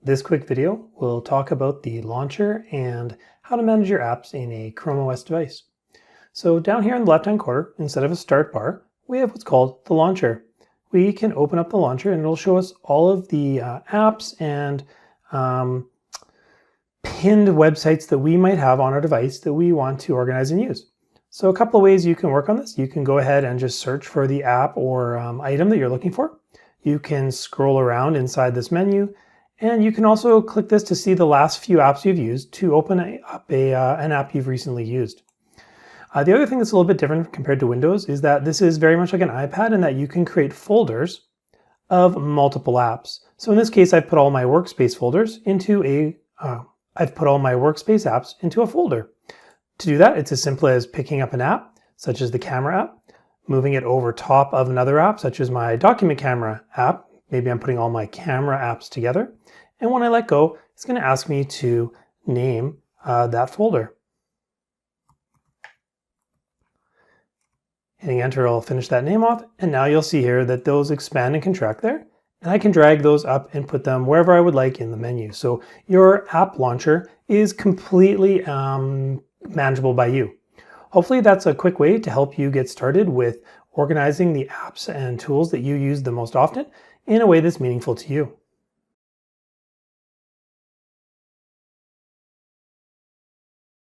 This quick video will talk about the launcher and how to manage your apps in a ChromeOS device. So down here in the left-hand corner, instead of a start bar, we have what's called the launcher. We can open up the launcher and it'll show us all of the apps and pinned websites that we might have on our device that we want to organize and use. So a couple of ways you can work on this. You can go ahead and just search for the app or item that you're looking for. You can scroll around inside this menu, and you can also click this to see the last few apps you've used to open up an app you've recently used. The other thing that's a little bit different compared to Windows is that this is very much like an iPad in that you can create folders of multiple apps. So in this case, I've put all my workspace folders into I've put all my workspace apps into a folder. To do that, it's as simple as picking up an app, such as the camera app, moving it over top of another app, such as my document camera app. Maybe I'm putting all my camera apps together. And when I let go, it's going to ask me to name that folder. Hitting enter will finish that name off. And now you'll see here that those expand and contract there. And I can drag those up and put them wherever I would like in the menu. So your app launcher is completely manageable by you. Hopefully that's a quick way to help you get started with organizing the apps and tools that you use the most often in a way that's meaningful to you.